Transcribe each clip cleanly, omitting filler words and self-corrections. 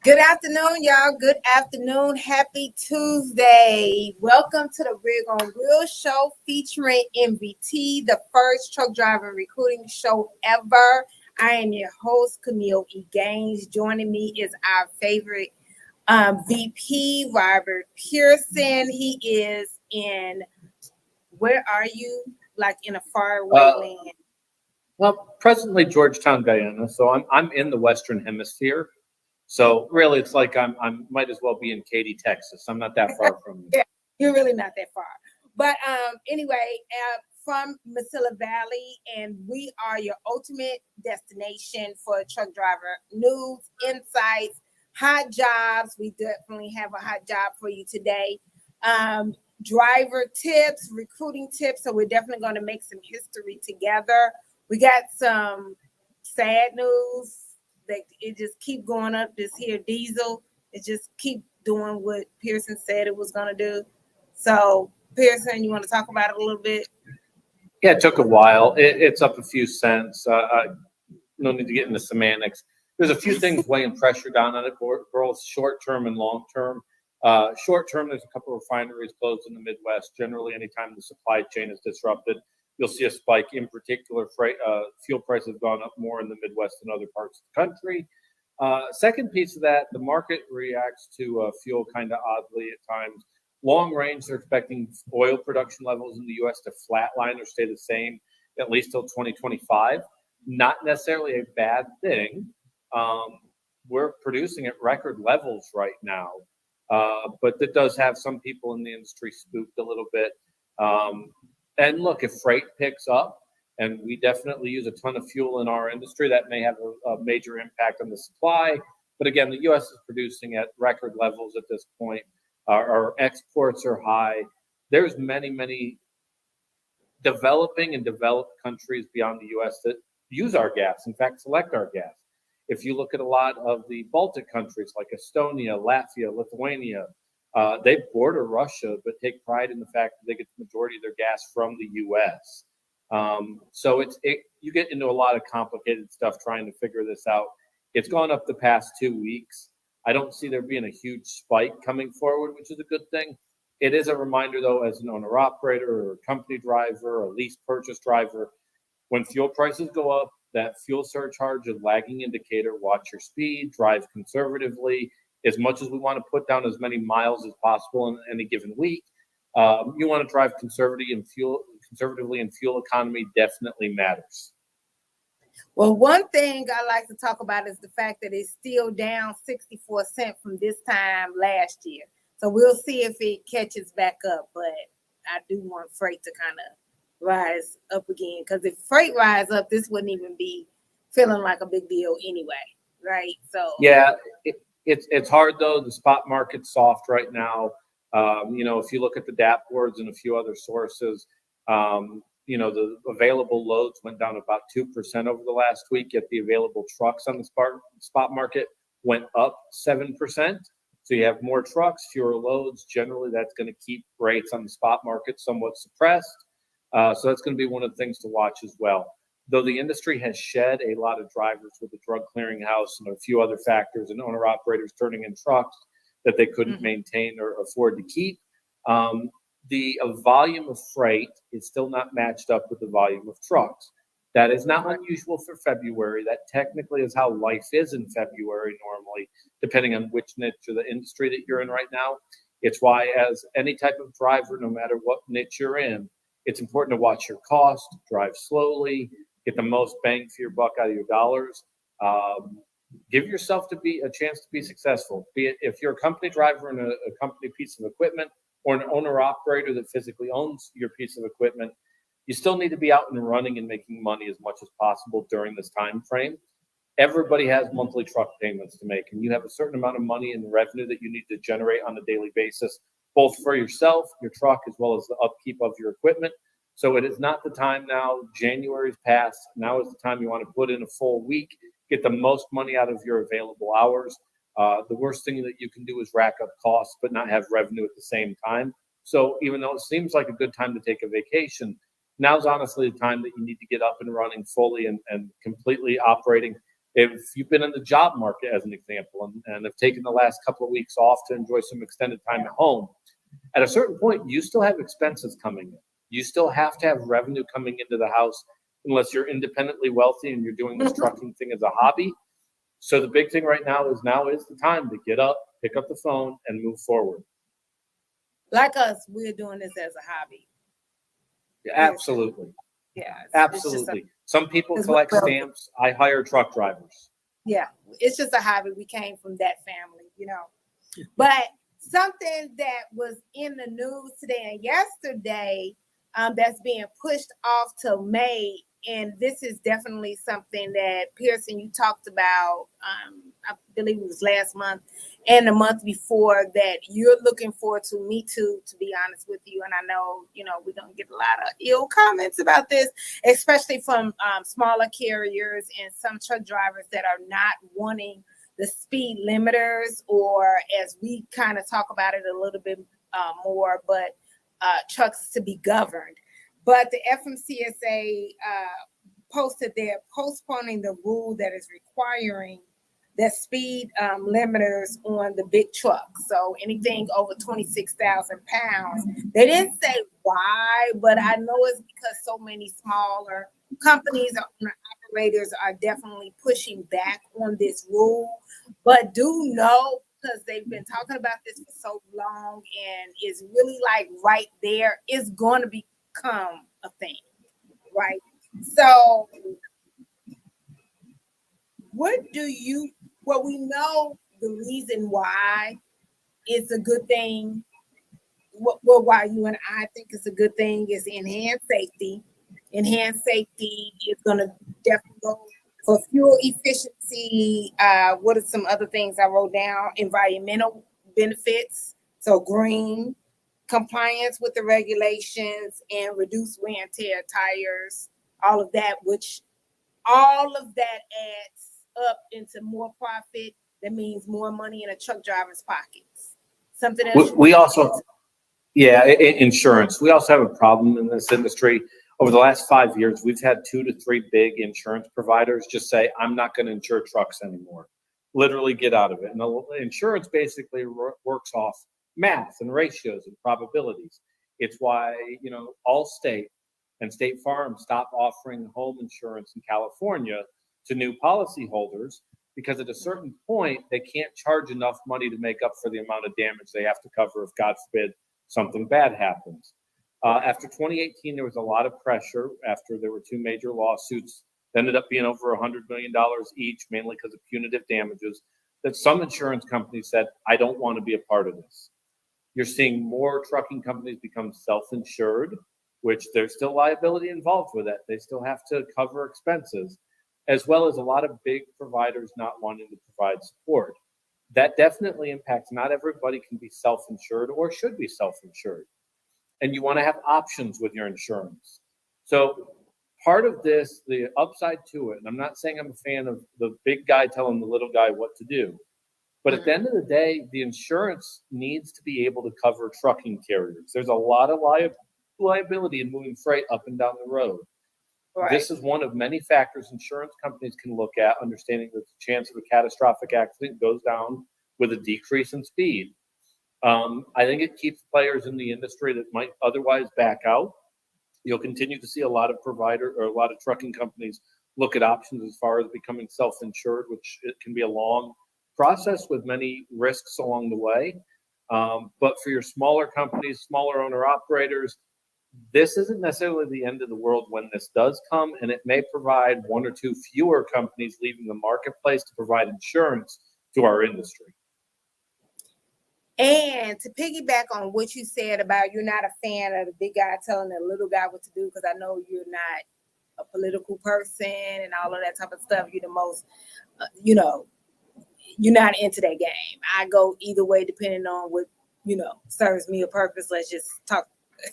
Good afternoon, y'all. Good afternoon. Happy Tuesday. Welcome to the Rig on Real show featuring MVT, the first truck driver recruiting show ever. I am your host, Kameel Gaines. Joining me is our favorite VP, Robert Pierson. He is in, where are you? Like in a faraway land. Well, presently Georgetown, Guyana. So I'm in the Western Hemisphere. So really, it's like I might as well be in Katy, Texas. I'm not that far from you. Yeah, you're really not that far. But anyway, from Mesilla Valley, and we are your ultimate destination for truck driver news, insights, hot jobs. We definitely have a hot job for you today. Driver tips, recruiting tips. So we're definitely going to make some history together. We got some sad news. It just keep going up. This here diesel, it just keep doing what Pierson said it was going to do. So Pierson, you want to talk about it a little bit? Yeah, it took a while. It's up a few cents. No need to get into semantics. There's a few things weighing pressure down on it, both short term and long term. Short term, there's a couple of refineries closed in the Midwest. Generally, anytime the supply chain is disrupted, you'll see a spike. In particular, fuel prices have gone up more in the Midwest than other parts of the country. Second piece of that, the market reacts to fuel kind of oddly at times. Long range, they're expecting oil production levels in the U.S. to flatline or stay the same at least till 2025. Not necessarily a bad thing. We're producing at record levels right now, but that does have some people in the industry spooked a little bit. And look, if freight picks up, and we definitely use a ton of fuel in our industry, that may have a major impact on the supply. But again, the U.S. is producing at record levels at this point. Our exports are high. There's many developing and developed countries beyond the U.S. that use our gas, in fact, select our gas. If you look at a lot of the Baltic countries like Estonia, Latvia, Lithuania, they border Russia, but take pride in the fact that they get the majority of their gas from the U.S. So you get into a lot of complicated stuff trying to figure this out. It's gone up the past 2 weeks. I don't see there being a huge spike coming forward, which is a good thing. It is a reminder, though, as an owner-operator or a company driver or a lease purchase driver, when fuel prices go up, that fuel surcharge is a lagging indicator. Watch your speed, drive conservatively. As much as we want to put down as many miles as possible in any given week, you want to drive conservatively, and fuel economy definitely matters. Well, one thing I like to talk about is the fact that it's still down 64 cents from this time last year. So we'll see if it catches back up. But I do want freight to kind of rise up again, because if freight rise up, this wouldn't even be feeling like a big deal anyway, right? So yeah, it's hard though. The spot market's soft right now. If you look at the DAP boards and a few other sources, the available loads went down about 2% over the last week, yet the available trucks on the spot market went up 7%. So you have more trucks, fewer loads. Generally, that's going to keep rates on the spot market somewhat suppressed. So that's going to be one of the things to watch as well. Though the industry has shed a lot of drivers with the drug clearinghouse and a few other factors, and owner-operators turning in trucks that they couldn't maintain or afford to keep, the volume of freight is still not matched up with the volume of trucks. That is not unusual for February. That technically is how life is in February normally, depending on which niche or the industry that you're in right now. It's why, as any type of driver, no matter what niche you're in, it's important to watch your cost, drive slowly, get the most bang for your buck out of your dollars. Give yourself a chance to be successful. Be it if you're a company driver in a company piece of equipment, or an owner operator that physically owns your piece of equipment, you still need to be out and running and making money as much as possible during this time frame. Everybody has monthly truck payments to make, and you have a certain amount of money and revenue that you need to generate on a daily basis, both for yourself, your truck, as well as the upkeep of your equipment. So it is not the time now. January's passed. Now is the time you want to put in a full week, get the most money out of your available hours. The worst thing that you can do is rack up costs, but not have revenue at the same time. So even though it seems like a good time to take a vacation, now's honestly the time that you need to get up and running fully and completely operating. If you've been in the job market, as an example, and have taken the last couple of weeks off to enjoy some extended time at home, at a certain point, you still have expenses coming in. You still have to have revenue coming into the house unless you're independently wealthy and you're doing this trucking thing as a hobby. So the big thing right now is the time to get up, pick up the phone, and move forward. Like us, we're doing this as a hobby. Yeah, absolutely. Yeah, absolutely. Some people collect stamps. I hire truck drivers. Yeah, it's just a hobby. We came from that family, But something that was in the news today and yesterday that's being pushed off till May, and this is definitely something that Pierson, you talked about, I believe it was last month and the month before, that you're looking forward to. Me too, to be honest with you. And I know, we're going to get a lot of ill comments about this, especially from smaller carriers and some truck drivers that are not wanting the speed limiters, or as we kind of talk about it a little bit more, but trucks to be governed. But the FMCSA posted they're postponing the rule that is requiring the speed limiters on the big trucks. So anything over 26,000 pounds. They didn't say why, but I know it's because so many smaller companies or operators are definitely pushing back on this rule. But do know, because they've been talking about this for so long and it's really like right there, it's going to become a thing, right? So we know the reason why it's a good thing, why you and I think it's a good thing, is enhanced safety. Enhanced safety is going to definitely go for fuel efficiency. What are some other things I wrote down? Environmental benefits, so green, compliance with the regulations, and reduce wear and tear tires, all of that, which all of that adds up into more profit. That means more money in a truck driver's pockets. Something else. We also, insurance. We also have a problem in this industry. Over the last 5 years, we've had 2 to 3 big insurance providers just say, I'm not going to insure trucks anymore. Literally get out of it. And the insurance basically works off math and ratios and probabilities. It's why, Allstate and State Farm stopped offering home insurance in California to new policyholders, because at a certain point, they can't charge enough money to make up for the amount of damage they have to cover if, God forbid, something bad happens. After 2018, there was a lot of pressure after there were 2 major lawsuits that ended up being over $100 million each, mainly because of punitive damages, that some insurance companies said, I don't want to be a part of this. You're seeing more trucking companies become self-insured, which there's still liability involved with that. They still have to cover expenses, as well as a lot of big providers not wanting to provide support. That definitely impacts. Not everybody can be self-insured or should be self-insured. And you want to have options with your insurance. So part of this, the upside to it, and I'm not saying I'm a fan of the big guy telling the little guy what to do, but at the end of the day, the insurance needs to be able to cover trucking carriers. There's a lot of liability in moving freight up and down the road. Right. This is one of many factors insurance companies can look at, understanding that the chance of a catastrophic accident goes down with a decrease in speed. I think it keeps players in the industry that might otherwise back out. You'll continue to see a lot of trucking companies look at options as far as becoming self-insured, which it can be a long process with many risks along the way. But for your smaller companies, smaller owner-operators, this isn't necessarily the end of the world when this does come, and it may provide 1 or 2 fewer companies leaving the marketplace to provide insurance to our industry. And to piggyback on what you said about you're not a fan of the big guy telling the little guy what to do, because I know you're not a political person and all of that type of stuff. You're the most, you're not into that game. I go either way depending on what, serves me a purpose. Let's just talk,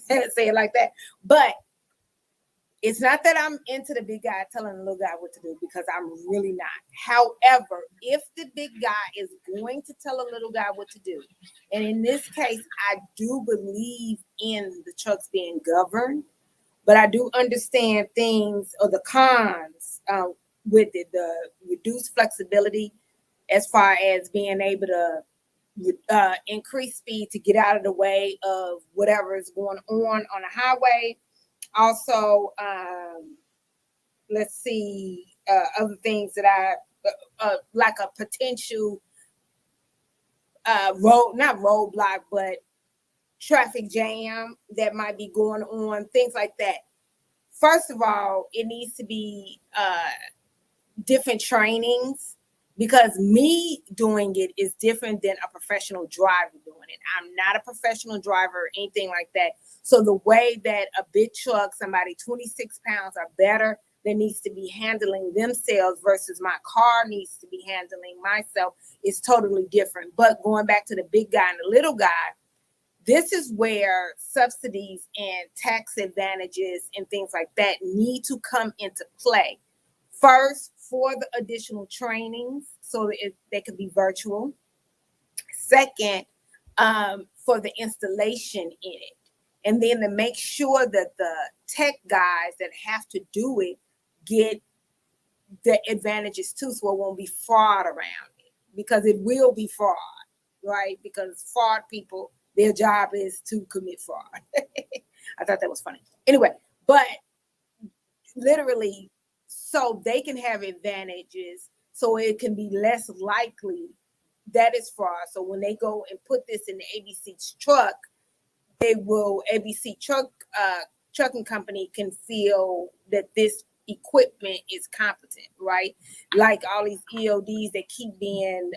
say it like that. But it's not that I'm into the big guy telling the little guy what to do, because I'm really not. However, if the big guy is going to tell a little guy what to do, and in this case, I do believe in the trucks being governed, but I do understand things or the cons with it, the reduced flexibility as far as being able to increase speed to get out of the way of whatever is going on a highway. Also, let's see, other things that I like a potential not roadblock, but traffic jam that might be going on, things like that. First of all, it needs to be different trainings, because me doing it is different than a professional driver doing it. I'm not a professional driver or anything like that. So the way that a big truck, somebody 26 pounds or better, that needs to be handling themselves versus my car needs to be handling myself is totally different. But going back to the big guy and the little guy, this is where subsidies and tax advantages and things like that need to come into play. First, for the additional trainings, so that they could be virtual. Second, for the installation in it. And then to make sure that the tech guys that have to do it get the advantages too, so it won't be fraud around it. Because it will be fraud, right? Because fraud people, their job is to commit fraud. I thought that was funny. Anyway, but literally, so they can have advantages, so it can be less likely that is fraud. So when they go and put this in the ABC's truck, ABC trucking company can feel that this equipment is competent, right? Like all these EODs that keep being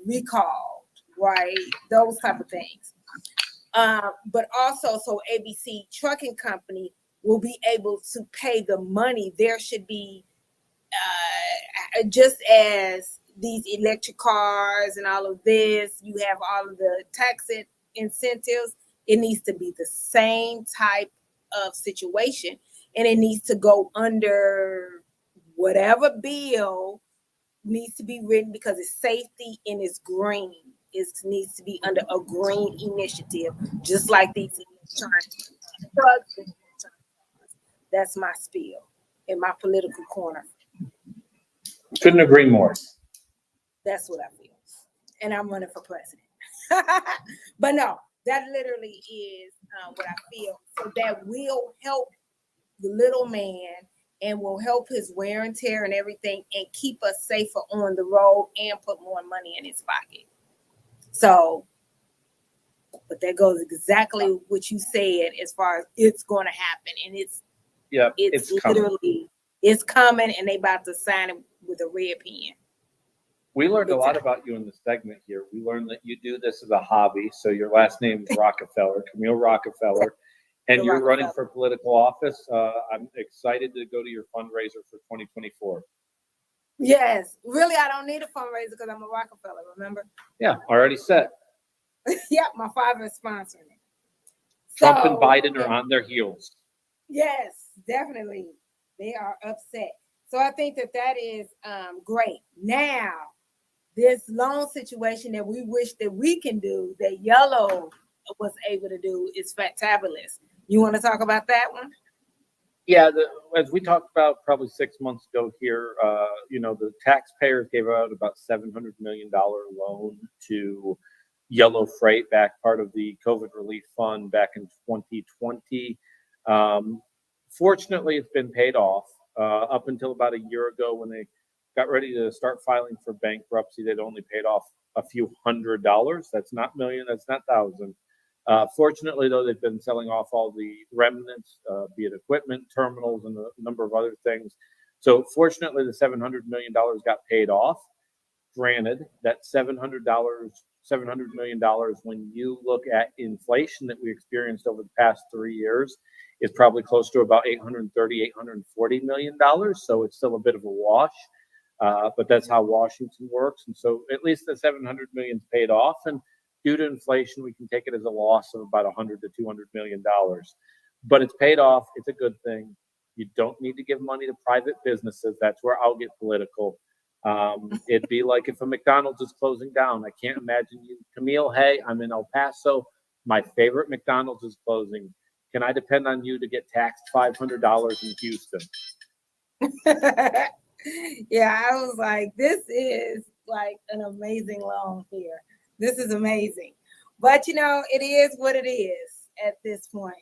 recalled, right? Those type of things. But also, so ABC trucking company will be able to pay the money. There should be, just as these electric cars and all of this, you have all of the tax incentives. It needs to be the same type of situation, and it needs to go under whatever bill needs to be written, because it's safety and it's green. It needs to be under a green initiative, just like these electronic drugs. That's my spiel in my political corner. Couldn't agree more. That's what I feel. And I'm running for president. But no, that literally is what I feel. So that will help the little man and will help his wear and tear and everything, and keep us safer on the road and put more money in his pocket. So, but that goes exactly what you said as far as it's going to happen. And it's literally coming. It's coming, and they about to sign it with a red pen. We learned a lot about you in the segment here. We learned that you do this as a hobby. So your last name is Rockefeller, Kameel Rockefeller, and you're running for political office. I'm excited to go to your fundraiser for 2024. Yes, really, I don't need a fundraiser because I'm a Rockefeller, remember? Yeah, already set. Yeah, my father is sponsoring it. Trump and Biden are on their heels. Yes, definitely. They are upset. So I think that is great. Now, this loan situation that we wish that we can do, that Yellow was able to do, is fantabulous. You want to talk about that one? Yeah, as we talked about probably 6 months ago here, the taxpayers gave out about $700 million loan to Yellow Freight, back part of the COVID relief fund back in 2020. Fortunately, it's been paid off. Up until about a year ago, when they got ready to start filing for bankruptcy, they'd only paid off a few $100. That's not million, that's not thousand. Fortunately, though, they've been selling off all the remnants, be it equipment, terminals, and a number of other things. So fortunately, the $700 million got paid off. Granted, that $700 $700 million when you look at inflation that we experienced over the past 3 years is probably close to about $830, $840 million. So it's still a bit of a wash, but that's how Washington works. And so at least the 700 million is paid off. And due to inflation, we can take it as a loss of about $100 to $200 million. But it's paid off. It's a good thing. You don't need to give money to private businesses. That's where I'll get political. It'd be like if a McDonald's is closing down. I can't imagine you, Kameel, hey, I'm in El Paso. My favorite McDonald's is closing. Can I depend on you to get taxed $500 in Houston? Yeah, I was like, this is like an amazing loan here. This is amazing. But, it is what it is at this point.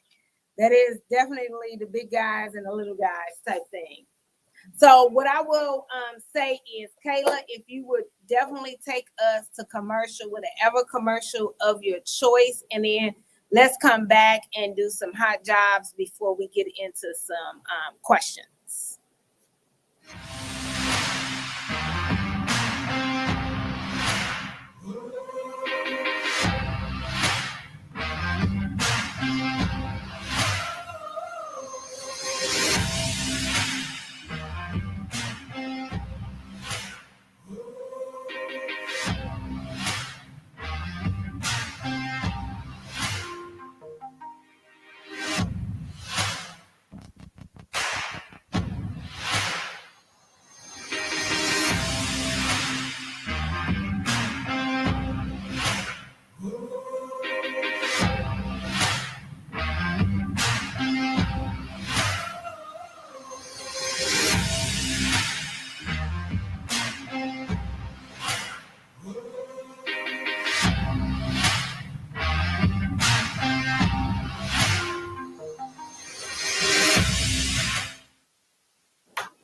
That is definitely the big guys and the little guys type thing. So what I will say is, Kayla, if you would definitely take us to commercial, whatever commercial of your choice, and then let's come back and do some hot jobs before we get into some questions.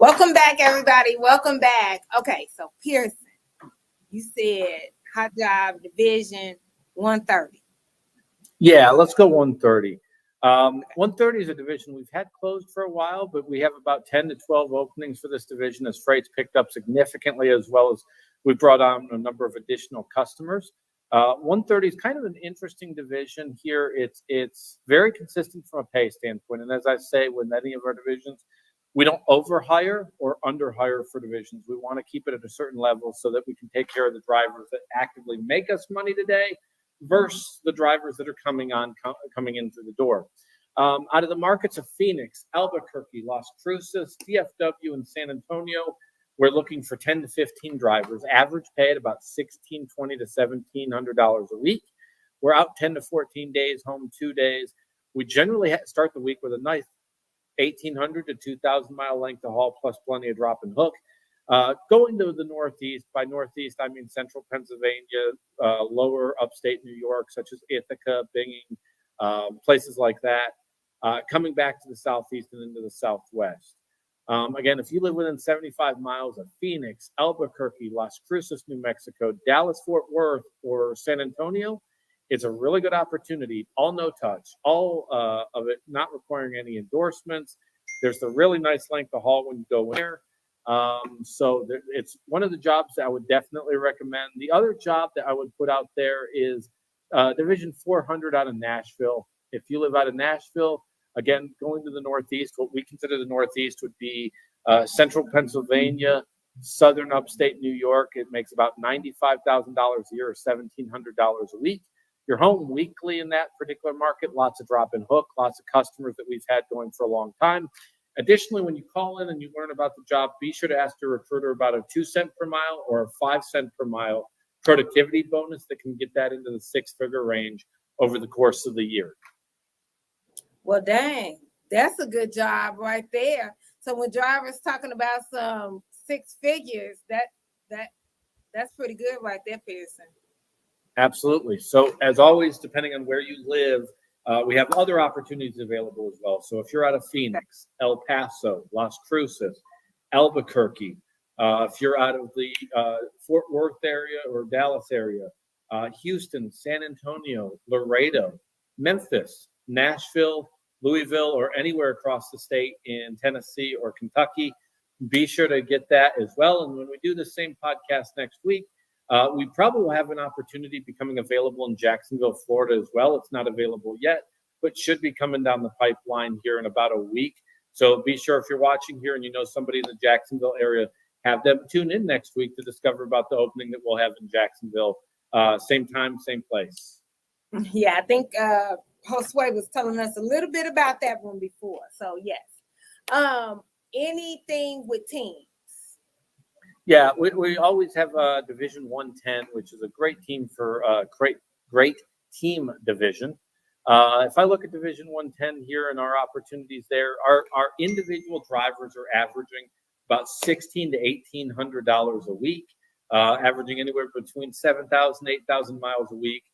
Welcome back, everybody. Welcome back. Okay, so Pierson, you said hot job division 130. Yeah, let's go 130. 130 is a division we've had closed for a while, but we have about 10 to 12 openings for this division as freight's picked up significantly, as well as we've brought on a number of additional customers. 130 is kind of an interesting division here. It's very consistent from a pay standpoint. And as I say, with any of our divisions, we don't overhire or underhire for divisions. We want to keep it at a certain level so that we can take care of the drivers that actively make us money today versus the drivers that are coming in through the door. Out of the markets of Phoenix, Albuquerque, Las Cruces, DFW, and San Antonio, we're looking for 10 to 15 drivers, average pay at about $1,620 to $1,700 a week. We're out 10 to 14 days, home 2 days. We generally start the week with a nice 1,800 to 2,000 mile length of haul, plus plenty of drop and hook. Going to the Northeast, by Northeast, I mean central Pennsylvania, lower upstate New York, such as Ithaca, Binging, places like that. Coming back to the Southeast and into the Southwest. Again, if you live within 75 miles of Phoenix, Albuquerque, Las Cruces, New Mexico, Dallas, Fort Worth, or San Antonio, it's a really good opportunity, all no touch, all of it not requiring any endorsements. There's the really nice length of haul when you go there. It's one of the jobs that I would definitely recommend. The other job that I would put out there is Division 400 out of Nashville. If you live out of Nashville, again, going to the Northeast, what we consider the Northeast would be central Pennsylvania, southern upstate New York. It makes about $95,000 a year or $1,700 a week. You're home weekly in that particular market. Lots of drop and hook, lots of customers that we've had going for a long time. Additionally, when you call in and you learn about the job, be sure to ask your recruiter about a 2 cent per mile or a 5 cent per mile productivity bonus that can get that into the 6-figure range over the course of the year. Well, dang, that's a good job right there. So when drivers talking about some 6 figures, that's pretty good right there, Pierson. Absolutely. So as always, depending on where you live, we have other opportunities available as well. So if you're out of Phoenix, El Paso, Las Cruces, Albuquerque, if you're out of the Fort Worth area or Dallas area, Houston, San Antonio, Laredo, Memphis, Nashville, Louisville, or anywhere across the state in Tennessee or Kentucky, be sure to get that as well. And when we do the same podcast next week, We probably will have an opportunity becoming available in Jacksonville, Florida as well. It's not available yet, but should be coming down the pipeline here in about a week. So be sure if you're watching here and you know somebody in the Jacksonville area, have them tune in next week to discover about the opening that we'll have in Jacksonville. Same time, same place. Yeah, I think Josue was telling us a little bit about that one before. So yes. Anything with teams? Yeah, we always have Division 110, which is a great team for great team division. If I look at Division 110 here and our opportunities there, our individual drivers are averaging about $1,600 to $1,800 a week, averaging anywhere between 7,000 8,000 miles a week.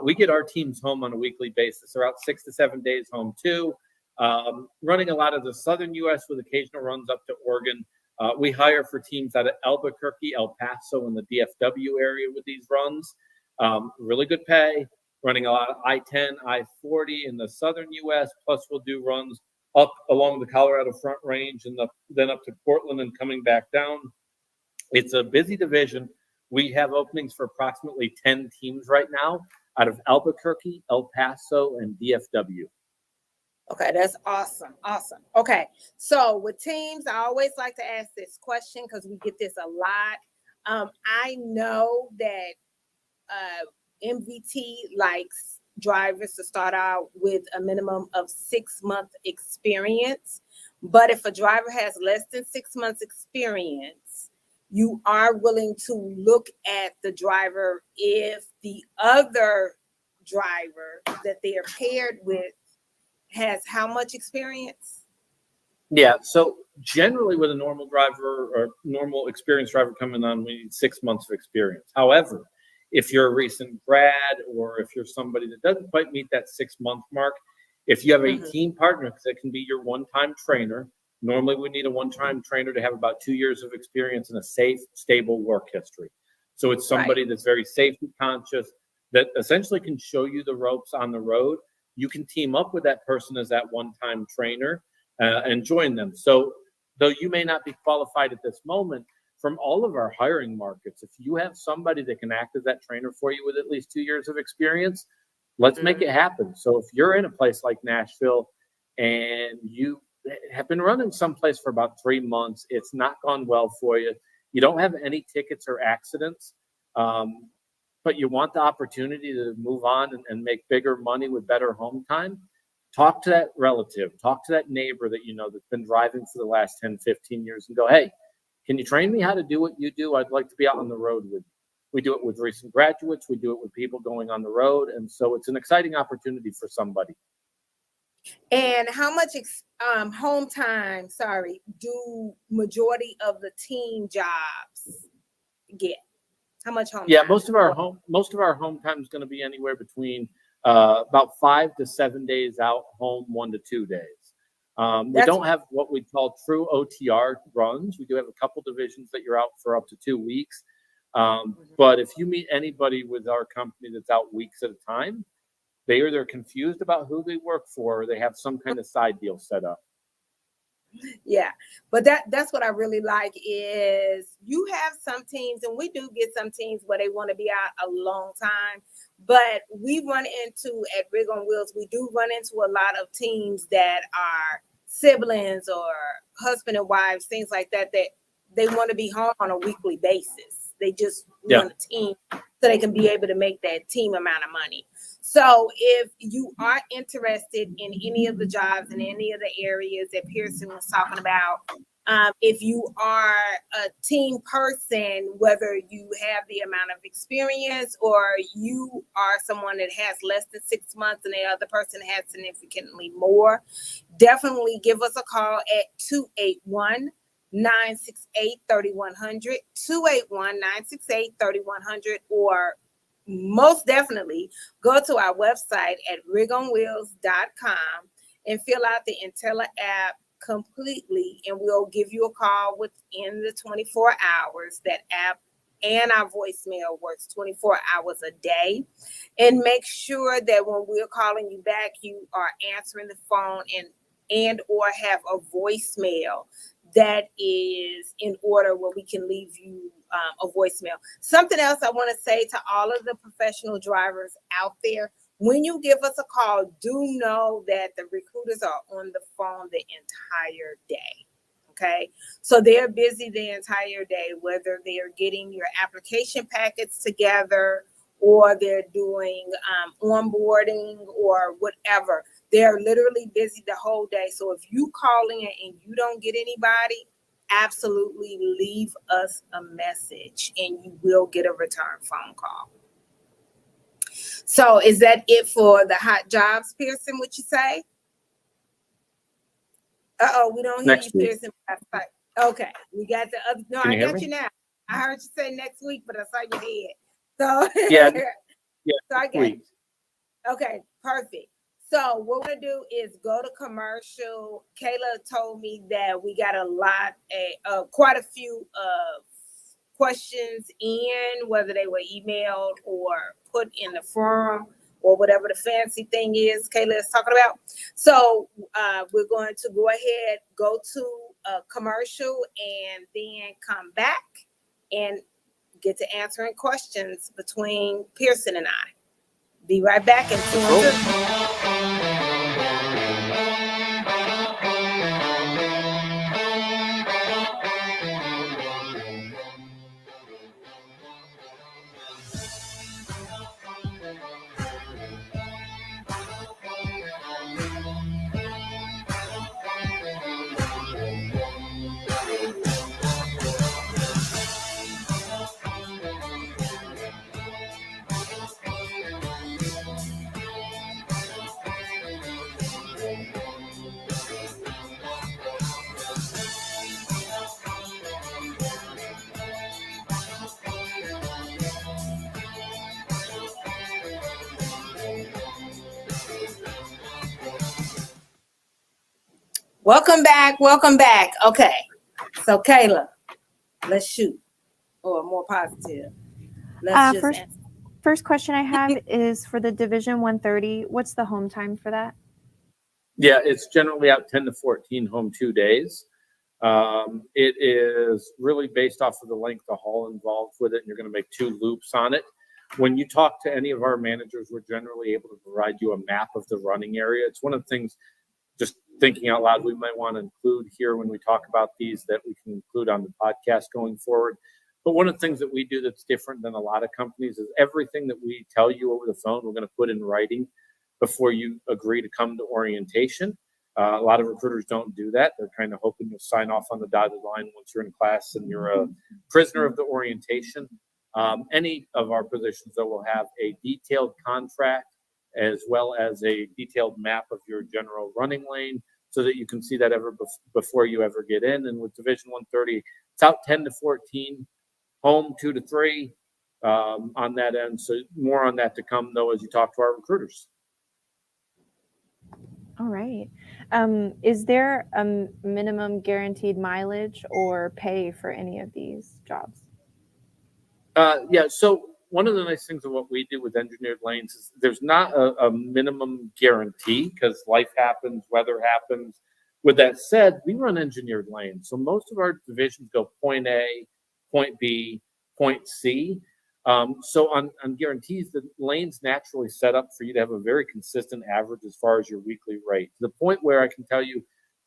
We get our teams home on a weekly basis, around 6 to 7 days home too. Running a lot of the southern U.S. with occasional runs up to Oregon. We hire for teams out of Albuquerque, El Paso, and the DFW area with these runs. Really good pay. Running a lot of I-10, I-40 in the southern U.S. Plus, we'll do runs up along the Colorado Front Range and then up to Portland and coming back down. It's a busy division. We have openings for approximately 10 teams right now out of Albuquerque, El Paso, and DFW. Okay, that's awesome. Awesome. Okay, so with teams, I always like to ask this question because we get this a lot. I know that MVT likes drivers to start out with a minimum of 6 month experience, but if a driver has less than 6 months experience, you are willing to look at the driver if the other driver that they are paired with has how much experience? Yeah, so generally with a normal driver or normal experienced driver coming on, we need 6 months of experience. However, if you're a recent grad or if you're somebody that doesn't quite meet that 6 month mark, if you have a team partner that can be your one-time trainer, normally we need a one-time trainer to have about 2 years of experience and a safe, stable work history. So it's somebody that's very safety conscious that essentially can show you the ropes on the road. You can team up with that person as that one-time trainer and join them. So though you may not be qualified at this moment, from all of our hiring markets, if you have somebody that can act as that trainer for you with at least 2 years of experience, let's make it happen. So if you're in a place like Nashville and you have been running someplace for about 3 months, it's not gone well for you, you don't have any tickets or accidents, but you want the opportunity to move on and make bigger money with better home time, talk to that relative, talk to that neighbor that you know that's been driving for the last 10, 15 years and go, hey, can you train me how to do what you do? I'd like to be out on the road with you. We do it with recent graduates. We do it with people going on the road. And so it's an exciting opportunity for somebody. And how much home time, do majority of the team jobs get? How much home time? Most of our home time is going to be anywhere between about 5 to 7 days out, home 1 to 2 days. We don't have what we call true OTR runs. We do have a couple divisions that you're out for up to 2 weeks. But if you meet anybody with our company that's out weeks at a time, they're confused about who they work for, or they have some kind of side deal set up. Yeah, but that's what I really like is you have some teams, and we do get some teams where they want to be out a long time, but we run into at Rig on Wheels, we do run into a lot of teams that are siblings or husband and wives, things like that they want to be home on a weekly basis. They just want a team so they can be able to make that team amount of money. So if you are interested in any of the jobs in any of the areas that Pierson was talking about, if you are a team person, whether you have the amount of experience or you are someone that has less than 6 months and the other person has significantly more, definitely give us a call at 281-968-3100, 281-968-3100, or most definitely go to our website at rigonwheels.com and fill out the Intella app completely, and we'll give you a call within the 24 hours. That app and our voicemail works 24 hours a day. And make sure that when we're calling you back, you are answering the phone and or have a voicemail that is in order where we can leave you a voicemail. Something else I want to say to all of the professional drivers out there, when you give us a call, do know that the recruiters are on the phone the entire day. Okay, so they're busy the entire day, whether they're getting your application packets together or they're doing onboarding or whatever. They're literally busy the whole day. So if you call in and you don't get anybody, absolutely leave us a message and you will get a return phone call. So is that it for the hot jobs, Pierson, what you say? We don't hear Next you, week. Pierson. Okay, we got the other. No, Can I you hear got me? you now. I heard you say next week, but I saw your head. So Yeah. so I got Week. okay, perfect. So what we're gonna do is go to commercial. Kayla told me that we got quite a few questions in, whether they were emailed or put in the forum or whatever the fancy thing is Kayla is talking about. So we're going to go ahead, go to a commercial, and then come back and get to answering questions between Pierson and I. Be right back in 2 and 2. Welcome back. Welcome back. Okay. So Kayla, let's shoot. Or more positive. Let's just answer. First question I have is for the Division 130. What's the home time for that? Yeah, it's generally out 10 to 14 home 2 days. It is really based off of the length of haul involved with it, and you're going to make 2 loops on it. When you talk to any of our managers, we're generally able to provide you a map of the running area. It's one of the things, just thinking out loud, we might want to include here when we talk about these that we can include on the podcast going forward. But one of the things that we do that's different than a lot of companies is everything that we tell you over the phone, we're going to put in writing before you agree to come to orientation. A lot of recruiters don't do that. They're kind of hoping you'll sign off on the dotted line once you're in class and you're a prisoner of the orientation. Any of our positions, though, will have a detailed contract as well as a detailed map of your general running lane so that you can see that before you ever get in. And with Division 130, it's out 10 to 14, home 2 to 3 on that end. So more on that to come, though, as you talk to our recruiters. All right. Is there a minimum guaranteed mileage or pay for any of these jobs? Yeah, so one of the nice things of what we do with engineered lanes is there's not a minimum guarantee because life happens, weather happens. With that said, we run engineered lanes. So most of our divisions go point A, point B, point C. So on guarantees, the lane's naturally set up for you to have a very consistent average as far as your weekly rate. To the point where I can tell you,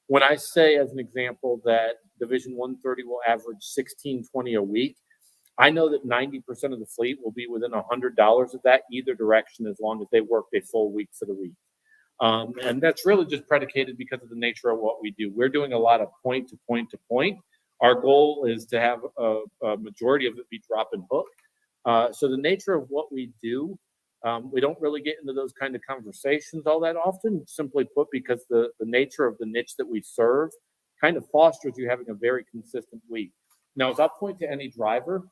when I say, as an example, that Division 130 will average $16.20 a week, I know that 90% of the fleet will be within $100 of that either direction as long as they worked a full week for the week. And that's really just predicated because of the nature of what we do. We're doing a lot of point to point to point. Our goal is to have a majority of it be drop and hook. So the nature of what we do, we don't really get into those kind of conversations all that often, simply put, because the nature of the niche that we serve kind of fosters you having a very consistent week. Now, as I'll point to any driver,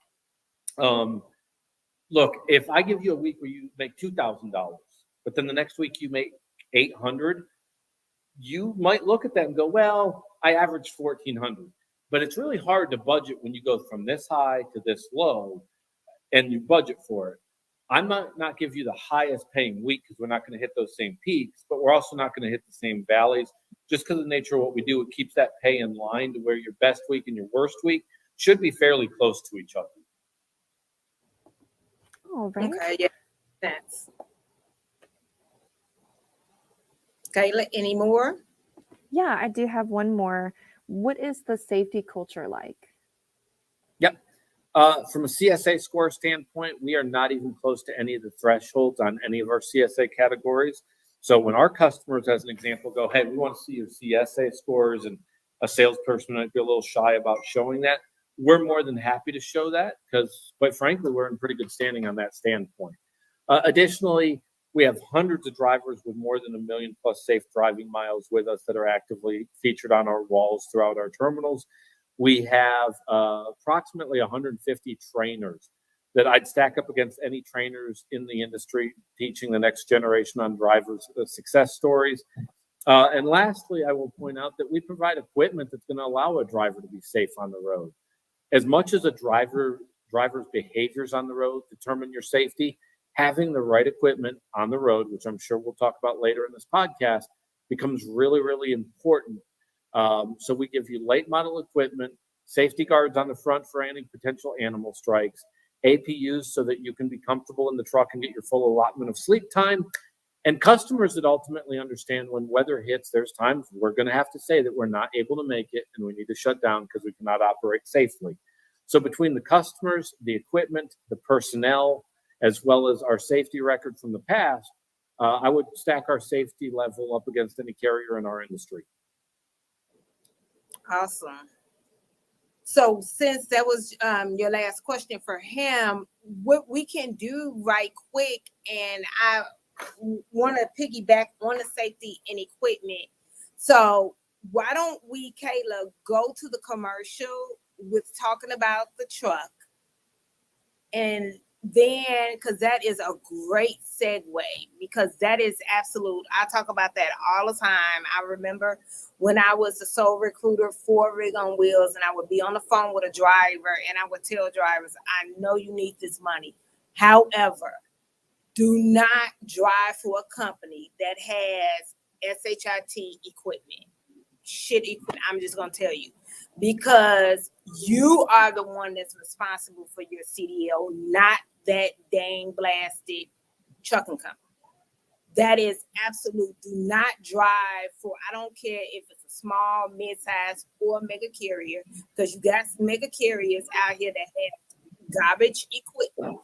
look, if I give you a week where you make $2,000, but then the next week you make $800, you might look at that and go, well, I averaged $1,400. But it's really hard to budget when you go from this high to this low and you budget for it. I might not give you the highest paying week because we're not going to hit those same peaks, but we're also not going to hit the same valleys. Just because of the nature of what we do, it keeps that pay in line to where your best week and your worst week should be fairly close to each other. All right. Okay, yeah, that's Kayla. Any more? Yeah, I do have one more. What is the safety culture like? Yep. From a CSA score standpoint, we are not even close to any of the thresholds on any of our CSA categories. So when our customers, as an example, go, hey, we want to see your CSA scores, and a salesperson might be a little shy about showing that, we're more than happy to show that because, quite frankly, we're in pretty good standing on that standpoint. Additionally, we have hundreds of drivers with more than 1 million plus safe driving miles with us that are actively featured on our walls throughout our terminals. We have approximately 150 trainers that I'd stack up against any trainers in the industry teaching the next generation on drivers' success stories. And lastly, I will point out that we provide equipment that's going to allow a driver to be safe on the road. As much as a driver's behaviors on the road determine your safety, having the right equipment on the road, which I'm sure we'll talk about later in this podcast, becomes really, really important. So we give you late model equipment, safety guards on the front for any potential animal strikes, APUs so that you can be comfortable in the truck and get your full allotment of sleep time, and customers that ultimately understand when weather hits, there's times we're going to have to say that we're not able to make it and we need to shut down because we cannot operate safely. So between the customers, the equipment, the personnel, as well as our safety record from the past, I would stack our safety level up against any carrier in our industry. Awesome. So since that was your last question for him, what we can do right quick, and I want to piggyback on the safety and equipment. So why don't we, Kayla, go to the commercial with talking about the truck, and then because that is a great segue, because that is absolute. I talk about that all the time. I remember when I was the sole recruiter for Rig on Wheels, and I would be on the phone with a driver and I would tell drivers, I know you need this money. However, do not drive for a company that has SHIT equipment. Shit equipment. I'm just going to tell you, because you are the one that's responsible for your CDL, not that dang blasted trucking company. That is absolute. Do not drive for, I don't care if it's a small, mid-size, or mega carrier, because you got mega carriers out here that have garbage equipment,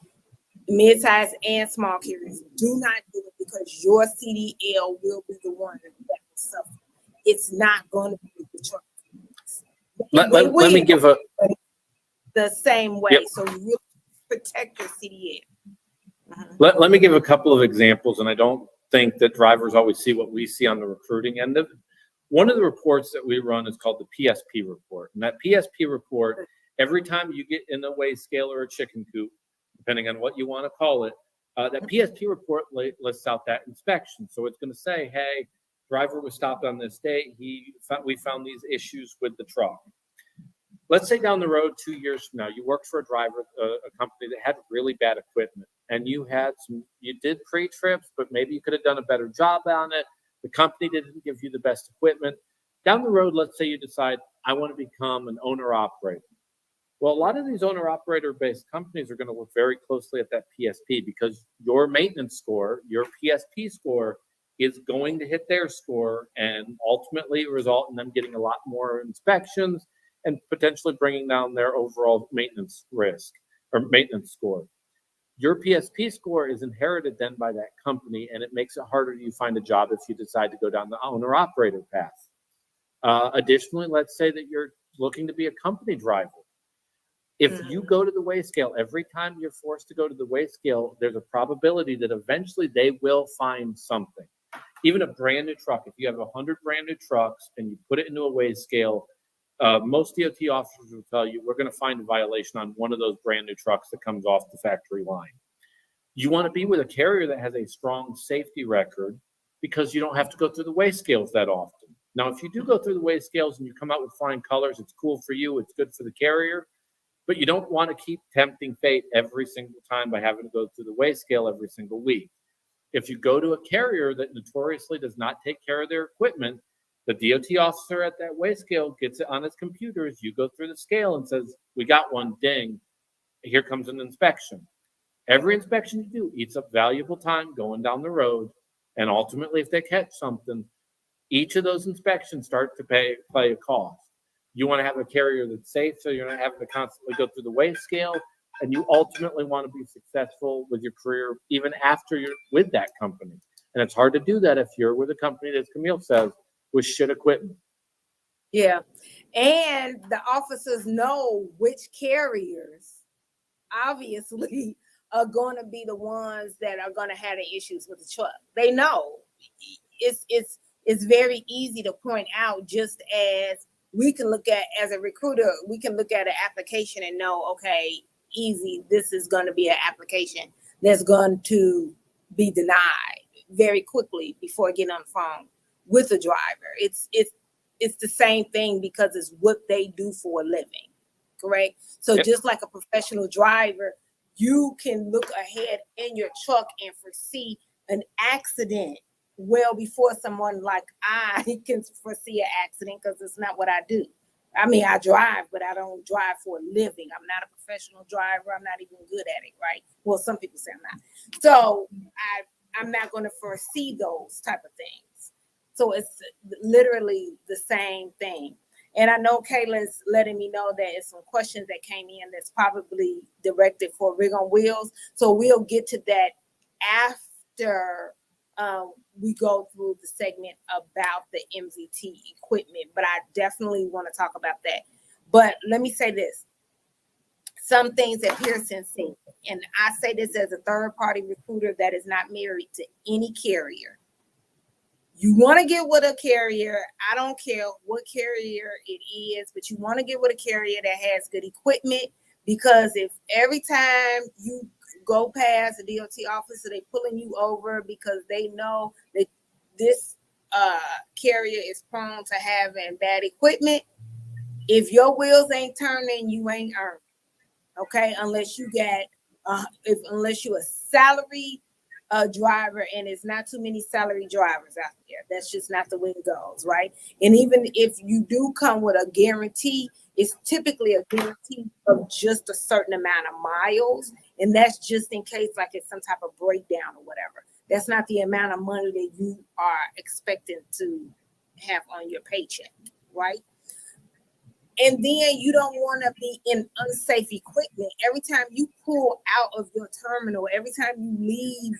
mid-size and small carriers. Do not do it because your CDL will be the one that will suffer. It's not going to be the truck. Let me give a the same way. Yep. So you really protect your CDL. Let me give a couple of examples, and I don't think that drivers always see what we see on the recruiting end of it. One of the reports that we run is called the PSP report. And that PSP report, every time you get in a weigh scale or a chicken coop, depending on what you want to call it, that PSP report lists out that inspection. So it's going to say, hey, driver was stopped on this date. We found these issues with the truck. Let's say down the road, 2 years from now, you worked for a driver, a company that had really bad equipment, and you did pre-trips, but maybe you could have done a better job on it. The company didn't give you the best equipment. Down the road, let's say you decide, I want to become an owner-operator. Well, a lot of these owner-operator-based companies are going to look very closely at that PSP because your maintenance score, your PSP score, is going to hit their score and ultimately result in them getting a lot more inspections and potentially bringing down their overall maintenance risk or maintenance score. Your PSP score is inherited then by that company, and it makes it harder to find a job if you decide to go down the owner-operator path. Additionally, let's say that you're looking to be a company driver. If you go to the weigh scale, every time you're forced to go to the weigh scale, there's a probability that eventually they will find something. Even a brand new truck, if you have 100 brand new trucks and you put it into a weigh scale, most DOT officers will tell you, we're going to find a violation on one of those brand new trucks that comes off the factory line. You want to be with a carrier that has a strong safety record because you don't have to go through the weigh scales that often. Now, if you do go through the weigh scales and you come out with flying colors, it's cool for you, it's good for the carrier, but you don't want to keep tempting fate every single time by having to go through the weigh scale every single week. If you go to a carrier that notoriously does not take care of their equipment, the DOT officer at that weigh scale gets it on his computers. You go through the scale and says, we got one, ding, here comes an inspection. Every inspection you do eats up valuable time going down the road. And ultimately, if they catch something, each of those inspections start to play a cost. You want to have a carrier that's safe, so you're not having to constantly go through the weigh scale. And you ultimately want to be successful with your career even after you're with that company. And it's hard to do that if you're with a company, as Kameel says, with shit equipment. Yeah. And the officers know which carriers obviously are going to be the ones that are going to have the issues with the truck. They know. It's very easy to point out, just as we can look at, as a recruiter, we can look at an application and know, okay, easy, this is going to be an application that's going to be denied very quickly before getting on the phone with the driver. It's the same thing, because it's what they do for a living, correct? So Yep. just like a professional driver, you can look ahead in your truck and foresee an accident well before someone like I can foresee an accident, because it's not what I do. I mean, I drive, but I don't drive for a living. I'm not a professional driver. I'm not even good at it, right? Well, some people say I'm not. So I'm not going to foresee those type of things. So it's literally the same thing. And I know Kayla's letting me know that it's some questions that came in that's probably directed for Rig on Wheels. So we'll get to that after we go through the segment about the MVT equipment. But I definitely want to talk about that. But let me say this. Some things that Pierson seen, and I say this as a third-party recruiter that is not married to any carrier. You want to get with a carrier, I don't care what carrier it is, but you want to get with a carrier that has good equipment, because if every time you go past a DOT officer, they pulling you over because they know that this carrier is prone to having bad equipment, if your wheels ain't turning, you ain't earning. Okay, unless you get unless you're a salary driver, and it's not too many salary drivers out there. That's just not the way it goes, right? And even if you do come with a guarantee, it's typically a guarantee of just a certain amount of miles, and that's just in case like it's some type of breakdown or whatever. That's not the amount of money that you are expecting to have on your paycheck, right? And then you don't want to be in unsafe equipment. Every time you pull out of your terminal, every time you leave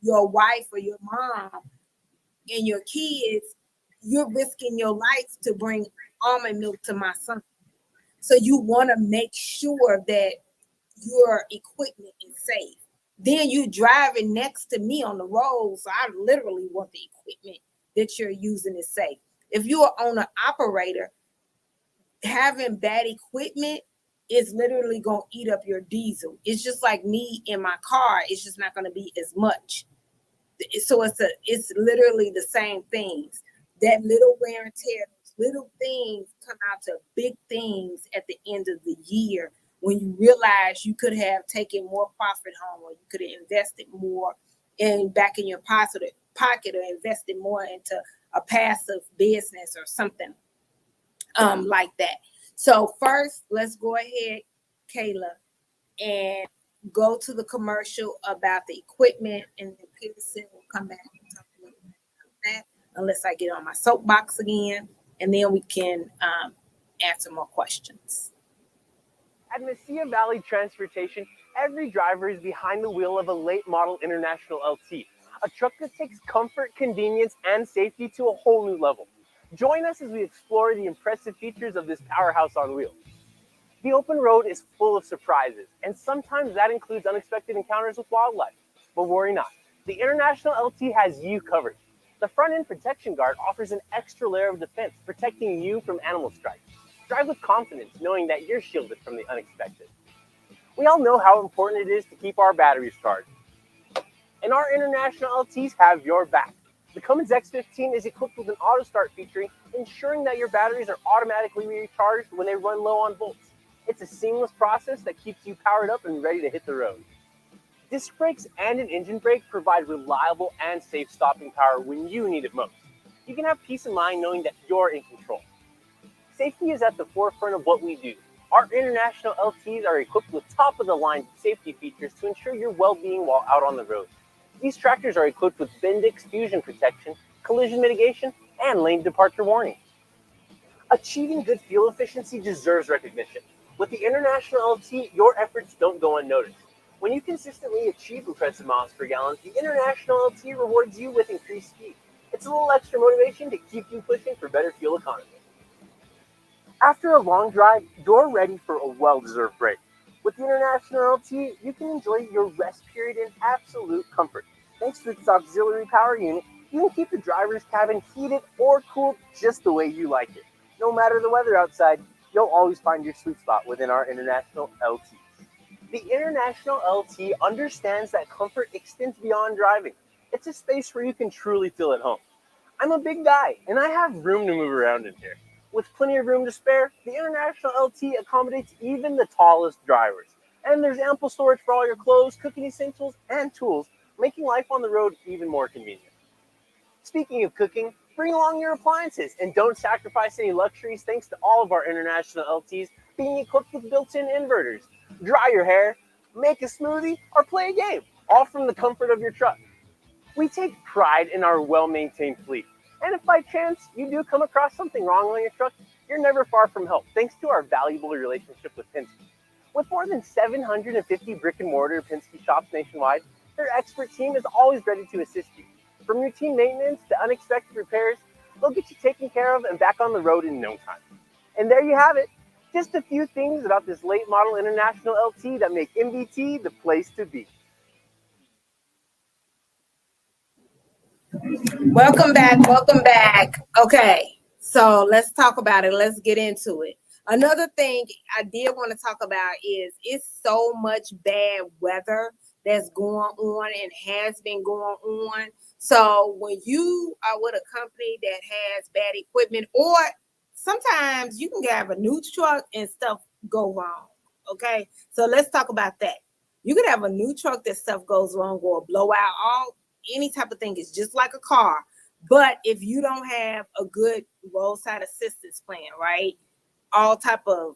your wife or your mom and your kids, you're risking your life to bring almond milk to my son. So you want to make sure that your equipment is safe. Then you driving next to me on the road, so I literally want the equipment that you're using is safe. If you're an owner operator, having bad equipment is literally going to eat up your diesel. It's just like me in my car. It's just not going to be as much. So it's literally the same things. That little wear and tear, little things come out to big things at the end of the year, when you realize you could have taken more profit home, or you could have invested more back in your pocket, or invested more into a passive business or something like that. So first, let's go ahead, Kayla, and go to the commercial about the equipment, and then Pierson will come back and talk a little bit about that, unless I get on my soapbox again, and then we can answer more questions. At Mesilla Valley Transportation, every driver is behind the wheel of a late model International LT, a truck that takes comfort, convenience, and safety to a whole new level. Join us as we explore the impressive features of this powerhouse on wheels. The open road is full of surprises, and sometimes that includes unexpected encounters with wildlife. But worry not, the International LT has you covered. The front end protection guard offers an extra layer of defense, protecting you from animal strikes. Drive with confidence, knowing that you're shielded from the unexpected. We all know how important it is to keep our batteries charged, and our International LTs have your back. The Cummins X15 is equipped with an auto start feature, ensuring that your batteries are automatically recharged when they run low on volts. It's a seamless process that keeps you powered up and ready to hit the road. Disc brakes and an engine brake provide reliable and safe stopping power when you need it most. You can have peace of mind knowing that you're in control. Safety is at the forefront of what we do, Our international LTs are equipped with top-of-the-line safety features to ensure your well-being while out on the road. These tractors are equipped with Bendix fusion protection, collision mitigation, and lane departure warning. Achieving good fuel efficiency deserves recognition. With the International LT, your efforts don't go unnoticed. When you consistently achieve impressive miles per gallon, the International LT rewards you with increased speed. It's a little extra motivation to keep you pushing for better fuel economy. After a long drive, you're ready for a well-deserved break. With the International LT, you can enjoy your rest period in absolute comfort. Thanks to its auxiliary power unit, you can keep the driver's cabin heated or cooled just the way you like it. No matter the weather outside, you'll always find your sweet spot within our International LTs. The International LT understands that comfort extends beyond driving. It's a space where you can truly feel at home. I'm a big guy, and I have room to move around in here. With plenty of room to spare, the International LT accommodates even the tallest drivers. And there's ample storage for all your clothes, cooking essentials, and tools, making life on the road even more convenient. Speaking of cooking, bring along your appliances and don't sacrifice any luxuries thanks to all of our International LTs being equipped with built-in inverters. Dry your hair, make a smoothie, or play a game, all from the comfort of your truck. We take pride in our well-maintained fleet. And if by chance you do come across something wrong on your truck, you're never far from help thanks to our valuable relationship with Penske. With more than 750 brick-and-mortar Penske shops nationwide, their expert team is always ready to assist you. From routine maintenance to unexpected repairs, they'll get you taken care of and back on the road in no time. And there you have it. Just a few things about this late model International LT that make MVT the place to be. Welcome back. Welcome back. Okay, so let's talk about it. Let's get into it. Another thing I did want to talk about is it's so much bad weather that's going on and has been going on. So when you are with a company that has bad equipment, or sometimes you can have a new truck and stuff go wrong. Okay, so let's talk about that. You could have a new truck that stuff goes wrong or blow out, all any type of thing. Is just like a car. But if you don't have a good roadside assistance plan, right, all type of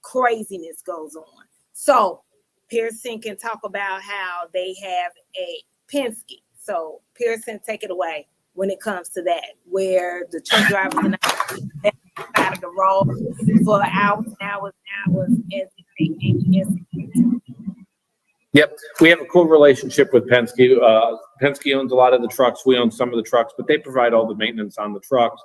craziness goes on. So Pierson can talk about how they have a Penske. So Pierson, take it away when it comes to that, where the truck drivers are not side of the road for hours and hours and hours as if they Yep, we have a cool relationship with Penske. Penske owns a lot of the trucks. We own some of the trucks, but they provide all the maintenance on the trucks.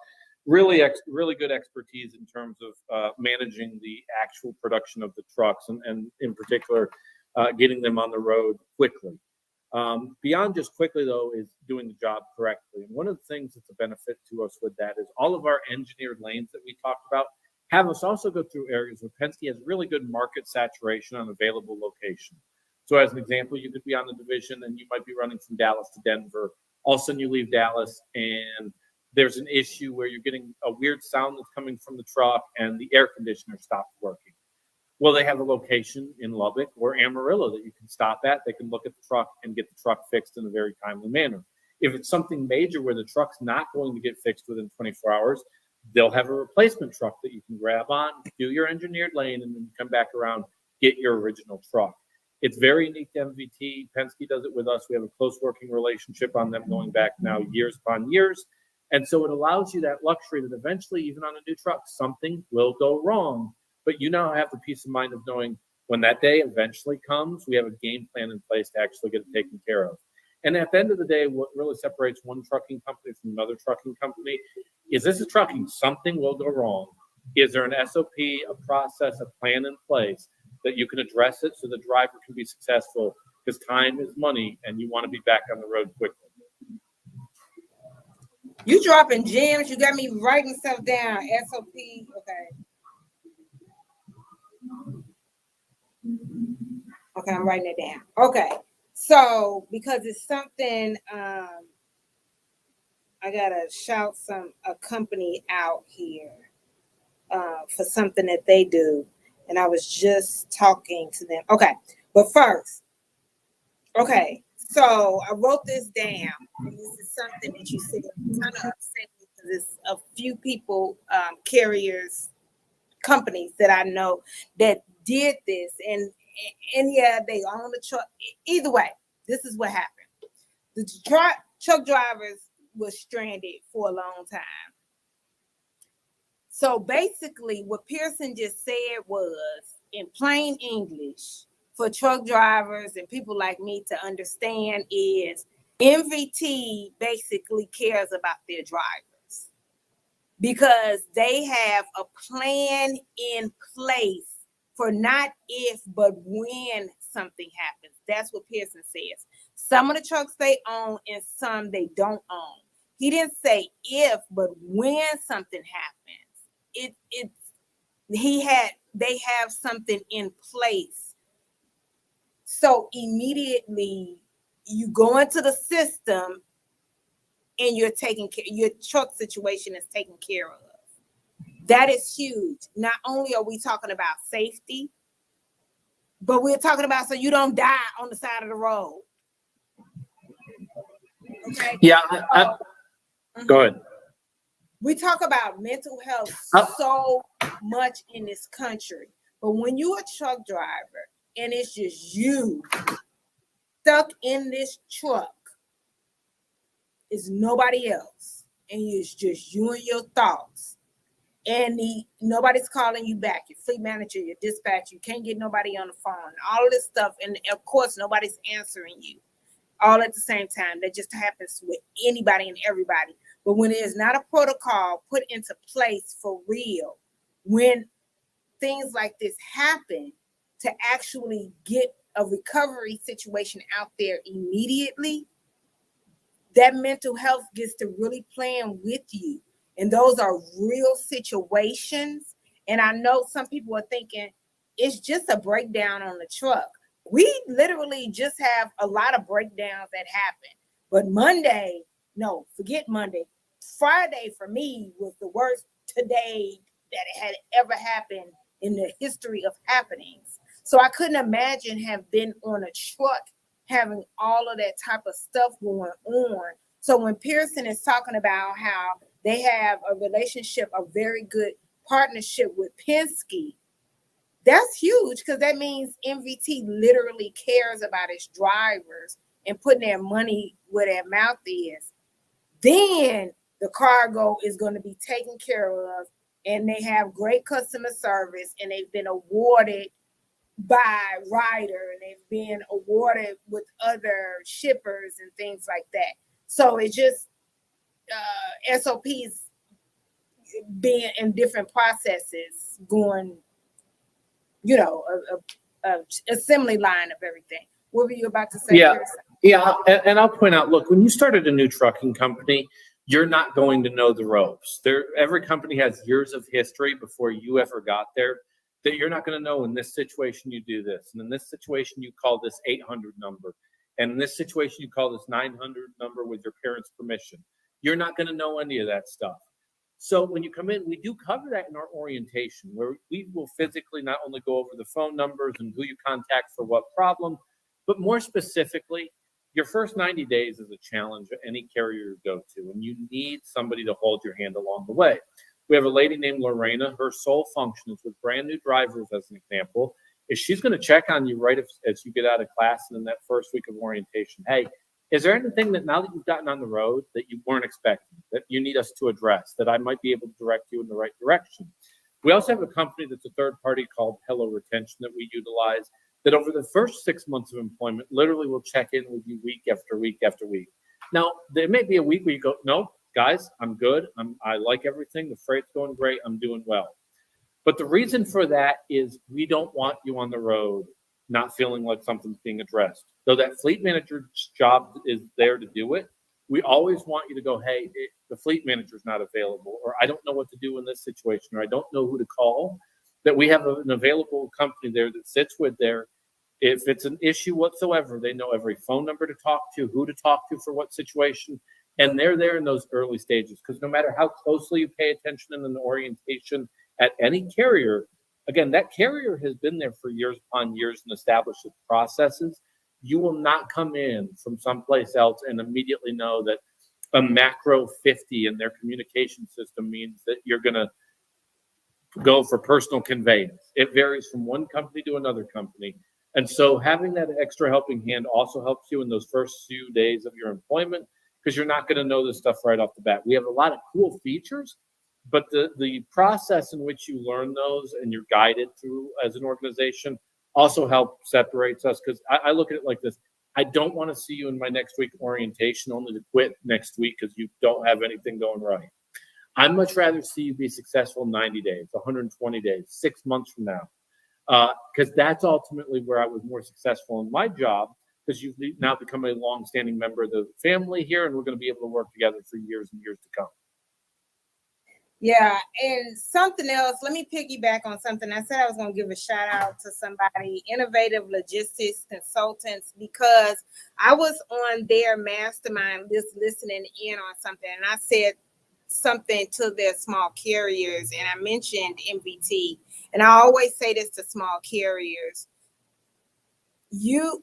Really good expertise in terms of managing the actual production of the trucks, and in particular, getting them on the road quickly. Beyond just quickly, though, is doing the job correctly. And one of the things that's a benefit to us with that is all of our engineered lanes that we talked about have us also go through areas where Penske has really good market saturation on available location. So as an example, you could be on the division and you might be running from Dallas to Denver. All of a sudden you leave Dallas and there's an issue where you're getting a weird sound that's coming from the truck and the air conditioner stopped working. Well, they have a location in Lubbock or Amarillo that you can stop at. They can look at the truck and get the truck fixed in a very timely manner. If it's something major where the truck's not going to get fixed within 24 hours, they'll have a replacement truck that you can grab on, do your engineered lane, and then come back around, get your original truck. It's very unique to MVT. Penske does it with us. We have a close working relationship on them going back now years upon years. And so it allows you that luxury that eventually, even on a new truck, something will go wrong. But you now have the peace of mind of knowing when that day eventually comes, we have a game plan in place to actually get it taken care of. And at the end of the day, what really separates one trucking company from another trucking company is this is trucking. Something will go wrong. Is there an SOP, a process, a plan in place that you can address it so the driver can be successful? Because time is money and you want to be back on the road quickly. You dropping gems. You got me writing stuff down. SOP. Okay, I'm writing it down. Okay. So because it's something I gotta shout a company out here for something that they do. And I was just talking to them. Okay, but first, okay, so I wrote this down. And this is something that you said kind of upset me because it's a few people, carriers, companies that I know that did this, and yeah, they own the truck. Either way, this is what happened. The truck drivers were stranded for a long time. So basically, what Pierson just said was, in plain English, for truck drivers and people like me to understand, is MVT basically cares about their drivers because they have a plan in place for not if, but when something happens. That's what Pierson says. Some of the trucks they own and some they don't own. He didn't say if, but when something happens. They have something in place. So immediately you go into the system and you're taking care, your truck situation is taken care of. That is huge. Not only are we talking about safety, but we're talking about so you don't die on the side of the road. Okay. Yeah. Go ahead. We talk about mental health so much in this country, but when you're a truck driver and it's just you stuck in this truck, it's nobody else, and it's just you and your thoughts, and nobody's calling you back. Your fleet manager, your dispatcher, you can't get nobody on the phone, all of this stuff, and of course nobody's answering you all at the same time. That just happens with anybody and everybody. But when there's not a protocol put into place for real, when things like this happen, to actually get a recovery situation out there immediately, that mental health gets to really playing with you. And those are real situations. And I know some people are thinking it's just a breakdown on the truck. We literally just have a lot of breakdowns that happen. But Monday, no, forget Monday. Friday for me was the worst today that it had ever happened in the history of happenings. So I couldn't imagine have been on a truck having all of that type of stuff going on. So when Pierson is talking about how they have a relationship, a very good partnership with Penske, that's huge because that means MVT literally cares about its drivers and putting their money where their mouth is. Then the cargo is going to be taken care of, and they have great customer service, and they've been awarded by Ryder, and they've been awarded with other shippers and things like that. So it's just SOPs being in different processes going, assembly line of everything. What were you about to say? Yeah. Yeah, and I'll point out, look, when you started a new trucking company, you're not going to know the ropes. Every company has years of history before you ever got there that you're not going to know in this situation you do this. And in this situation, you call this 800 number. And in this situation, you call this 900 number with your parents' permission. You're not going to know any of that stuff. So when you come in, we do cover that in our orientation, where we will physically not only go over the phone numbers and who you contact for what problem, but more specifically, your first 90 days is a challenge at any carrier you go to, and you need somebody to hold your hand along the way. We have a lady named Lorena. Her sole function is with brand new drivers, as an example, is she's going to check on you right as you get out of class and in that first week of orientation. Hey, is there anything that now that you've gotten on the road that you weren't expecting, that you need us to address, that I might be able to direct you in the right direction? We also have a company that's a third party called Hello Retention that we utilize, that over the first 6 months of employment, literally will check in with you week after week after week. Now, there may be a week where you go, no, guys, I'm good. I like everything. The freight's going great. I'm doing well. But the reason for that is we don't want you on the road not feeling like something's being addressed. Though that fleet manager's job is there to do it, we always want you to go, hey, the fleet manager's not available, or I don't know what to do in this situation, or I don't know who to call, that we have an available company there that sits with there. If it's an issue whatsoever, they know every phone number to talk to, who to talk to for what situation, and they're there in those early stages. Because no matter how closely you pay attention in an orientation at any carrier, again, that carrier has been there for years upon years and established its processes. You will not come in from someplace else and immediately know that a macro 50 in their communication system means that you're going to go for personal conveyance. It varies from one company to another company. And so having that extra helping hand also helps you in those first few days of your employment, because you're not going to know this stuff right off the bat. We have a lot of cool features, but the process in which you learn those and you're guided through as an organization also helps separates us. Because I look at it like this. I don't want to see you in my next week orientation only to quit next week because you don't have anything going right. I'd much rather see you be successful in 90 days, 120 days, 6 months from now. Because that's ultimately where I was more successful in my job, because you've now become a long-standing member of the family here, and we're going to be able to work together for years and years to come. Yeah, and something else, let me piggyback on something. I said I was going to give a shout out to somebody, Innovative Logistics Consultants, because I was on their mastermind just listening in on something, and I said something to their small carriers, and I mentioned MVT. And I always say this to small carriers.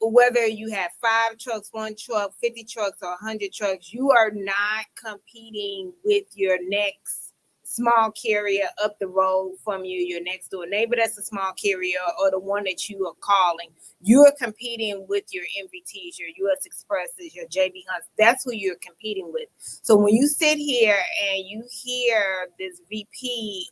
Whether you have 5 trucks, 1 truck, 50 trucks, or 100 trucks, you are not competing with your next small carrier up the road from you, your next door neighbor that's a small carrier, or the one that you are calling. You're competing with your MVTs, your US Expresses, your JB Hunts. That's who you're competing with. So when you sit here and you hear this VP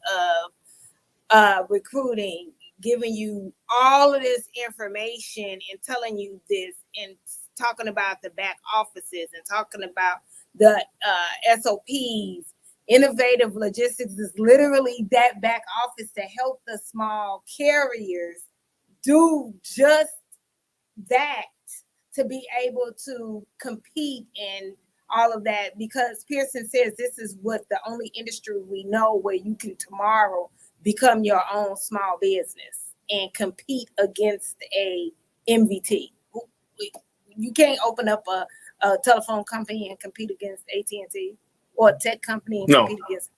of recruiting giving you all of this information and telling you this and talking about the back offices and talking about the SOPs, Innovative Logistics is literally that back office to help the small carriers do just that, to be able to compete in all of that. Because Pierson says this is what the only industry we know where you can tomorrow become your own small business and compete against a MVT. You can't open up a telephone company and compete against AT&T or a tech company and compete against,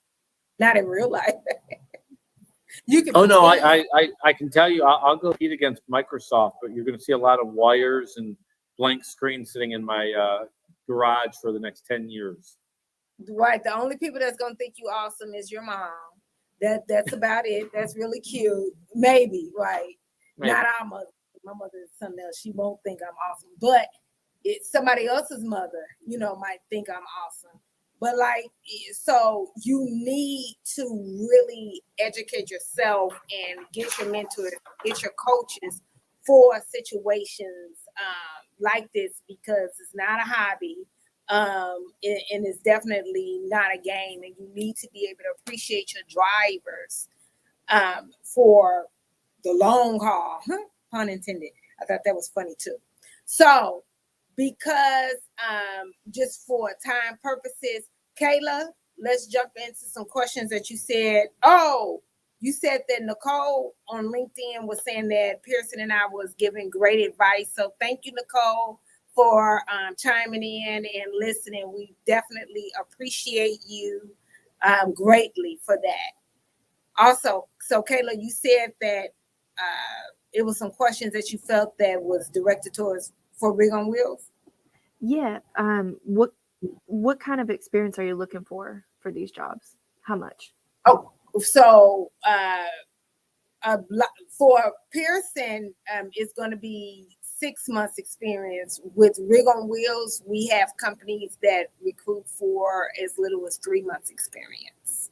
not in real life. You can. Oh no, I can tell you, I'll go compete against Microsoft, but you're going to see a lot of wires and blank screens sitting in my garage for the next 10 years. Right. The only people that's going to think you awesome is your mom. That's about it. That's really cute. Maybe, right? Maybe. Not our mother. My mother is something else. She won't think I'm awesome, but it's somebody else's mother, might think I'm awesome. But so you need to really educate yourself and get your mentors, get your coaches for situations like this, because it's not a hobby. And it's definitely not a game, and you need to be able to appreciate your drivers for the long haul, pun intended. I thought that was funny too. So because just for time purposes, Kayla, let's jump into some questions that you said. Oh, you said that Nicole on LinkedIn was saying that Pierson and I was giving great advice. So thank you, Nicole, for chiming in and listening. We definitely appreciate you greatly for that. Also, so Kayla, you said that it was some questions that you felt that was directed towards for Rig on Wheels. Yeah. What kind of experience are you looking for these jobs? How much? Oh, so for Pierson, it's going to be 6 months experience. With Rig on Wheels, we have companies that recruit for as little as 3 months experience.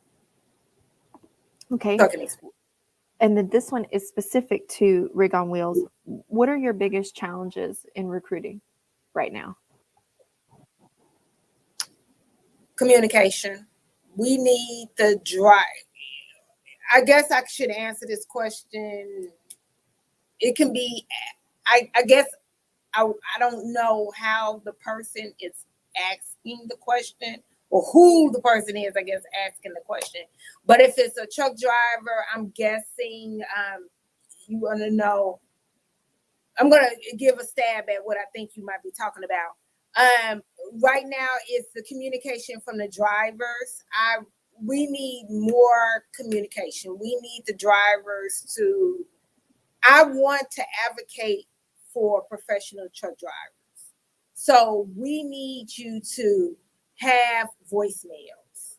Okay. And then this one is specific to Rig on Wheels. What are your biggest challenges in recruiting right now? Communication. We need the drive. I guess I should answer this question. It can be, I guess, I don't know how the person is asking the question or who the person is, I guess, asking the question. But if it's a truck driver, I'm guessing you want to know. I'm going to give a stab at what I think you might be talking about. Right now, it's the communication from the drivers. We need more communication. We need the drivers to, I want to advocate for professional truck drivers. So we need you to have voicemails.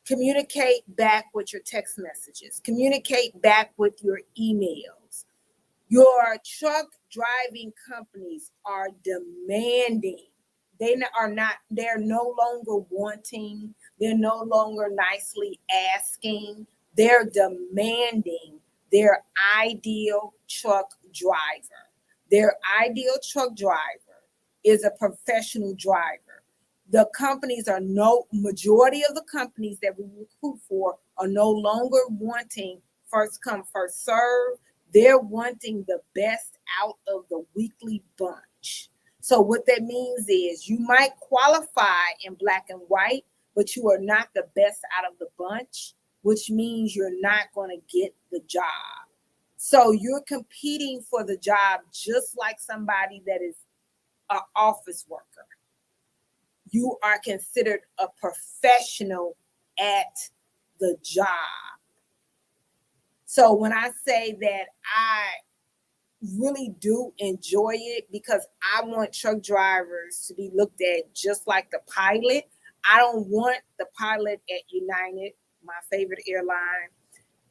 Communicate back with your text messages. Communicate back with your emails. Your truck driving companies are demanding. They're no longer wanting. They're no longer nicely asking. They're demanding their ideal truck driver. Their ideal truck driver is a professional driver. The majority of the companies that we recruit for are no longer wanting first come, first serve. They're wanting the best out of the weekly bunch. So what that means is you might qualify in black and white, but you are not the best out of the bunch, which means you're not going to get the job. So you're competing for the job just like somebody that is an office worker. You are considered a professional at the job. So when I say that I really do enjoy it because I want truck drivers to be looked at just like the pilot. I don't want the pilot at United, my favorite airline.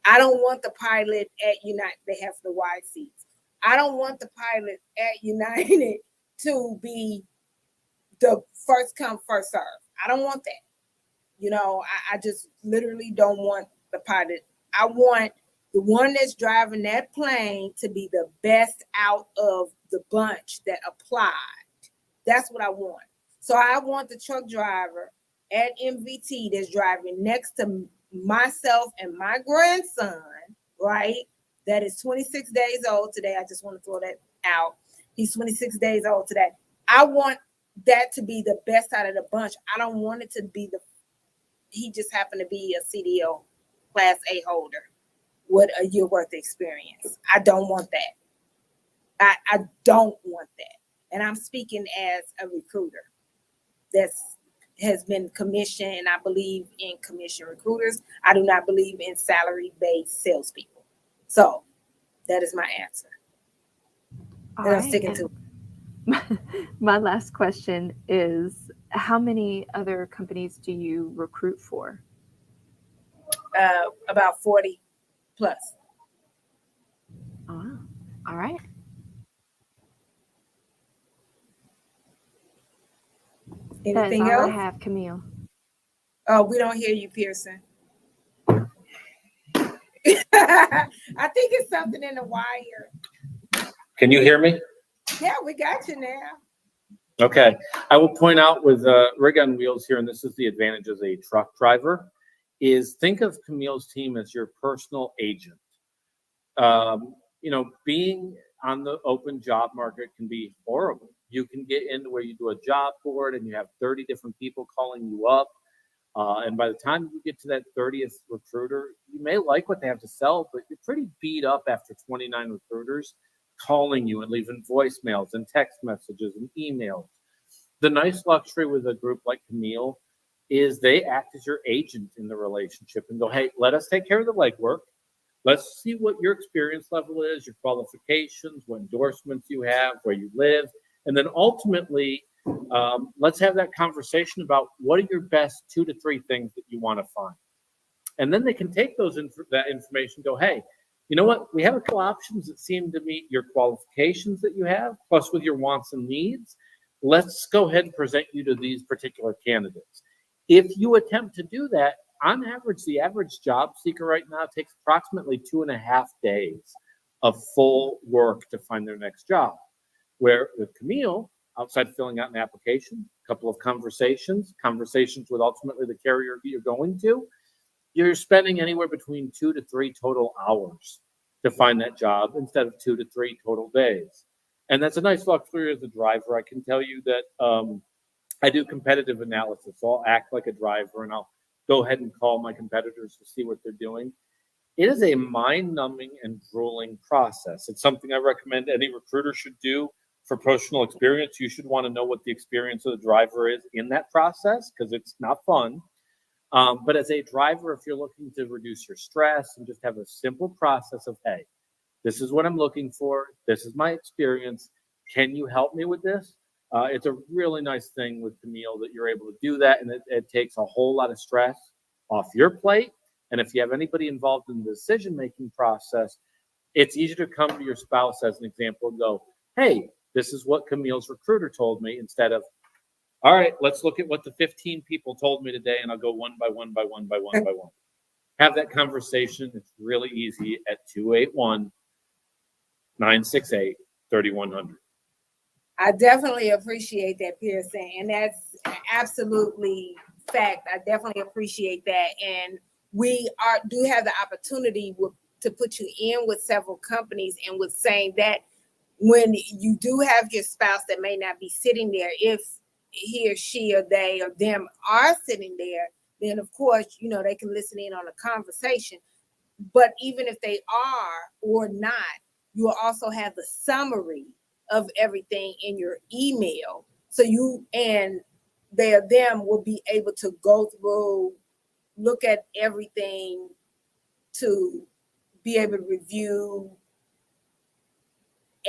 I don't want the pilot at United. They have the wide seats. I don't want the pilot at United to be the first come, first serve. I don't want that. I just literally don't want the pilot. I want the one that's driving that plane to be the best out of the bunch that applied. That's what I want. So I want the truck driver at MVT that's driving next to myself and my grandson, right? That is 26 days old today. I just want to throw that out. He's 26 days old today. I want that to be the best out of the bunch. I don't want it to be he just happened to be a CDL Class A holder with a year worth of experience. I don't want that. I don't want that. And I'm speaking as a recruiter that has been commissioned, and I believe in commission recruiters. I do not believe in salary-based salespeople. So that is my answer. And I'm sticking to it. My last question is, how many other companies do you recruit for? About 40 plus. Oh, all right. Anything That's all else? I have, Kameel. Oh, we don't hear you, Pierson. I think it's something in the wire. Can you hear me? Yeah, we got you now. Okay. I will point out with Rig on Wheels here, and this is the advantage as a truck driver, is think of Kameel's team as your personal agent. Being on the open job market can be horrible. You can get into where you do a job board and you have 30 different people calling you up. And by the time you get to that 30th recruiter, you may like what they have to sell, but you're pretty beat up after 29 recruiters calling you and leaving voicemails and text messages and emails. The nice luxury with a group like Kameel is they act as your agent in the relationship and go, hey, let us take care of the legwork. Let's see what your experience level is, your qualifications, what endorsements you have, where you live. And then ultimately, let's have that conversation about what are your best 2 to 3 things that you want to find. And then they can take that information and go, hey, you know what? We have a couple options that seem to meet your qualifications that you have, plus with your wants and needs. Let's go ahead and present you to these particular candidates. If you attempt to do that, on average, the average job seeker right now takes approximately 2.5 days of full work to find their next job. Where with Kameel, outside filling out an application, a couple of conversations with ultimately the carrier you're going to, you're spending anywhere between 2 to 3 total hours to find that job instead of 2 to 3 total days. And that's a nice luxury as a driver. I can tell you that I do competitive analysis. So I'll act like a driver and I'll go ahead and call my competitors to see what they're doing. It is a mind-numbing and grueling process. It's something I recommend any recruiter should do for personal experience. You should want to know what the experience of the driver is in that process because it's not fun. But as a driver, if you're looking to reduce your stress and just have a simple process of, hey, this is what I'm looking for. This is my experience. Can you help me with this? It's a really nice thing with Kameel that you're able to do that, and it takes a whole lot of stress off your plate. And if you have anybody involved in the decision-making process, it's easier to come to your spouse as an example and go, hey, this is what Kameel's recruiter told me, instead of, all right, let's look at what the 15 people told me today, and I'll go one by one by one by one by one. Have that conversation. It's really easy at 281-968-3100. I definitely appreciate that, Pierson, and that's absolutely fact. I definitely appreciate that, and we do have the opportunity to put you in with several companies, and with saying that when you do have your spouse that may not be sitting there, if he or she or they or them are sitting there, then of course, you know, they can listen in on a conversation. But even if they are or not, you will also have the summary of everything in your email. So you and them will be able to go through, look at everything, to be able to review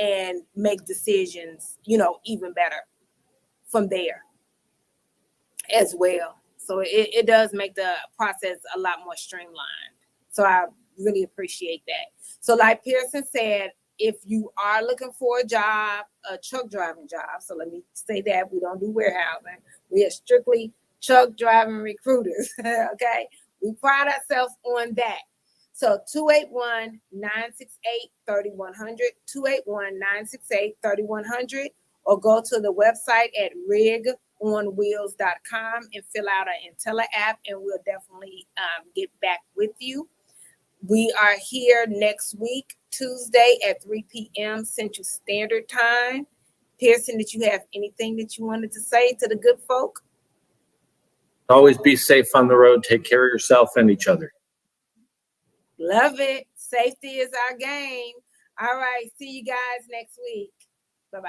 and make decisions, you know, even better from there as well. So it does make the process a lot more streamlined. So I really appreciate that. So like Pierson said, if you are looking for a job, a truck driving job, so let me say that we don't do warehousing. We are strictly truck driving recruiters, okay? We pride ourselves on that. So 281-968-3100, 281-968-3100, or go to the website at rigonwheels.com and fill out an Intella app, and we'll definitely get back with you. We are here next week, Tuesday at 3 p.m. Central Standard Time. Pierson, did you have anything that you wanted to say to the good folk? Always be safe on the road. Take care of yourself and each other. Love it. Safety is our game. All right. See you guys next week. Bye-bye.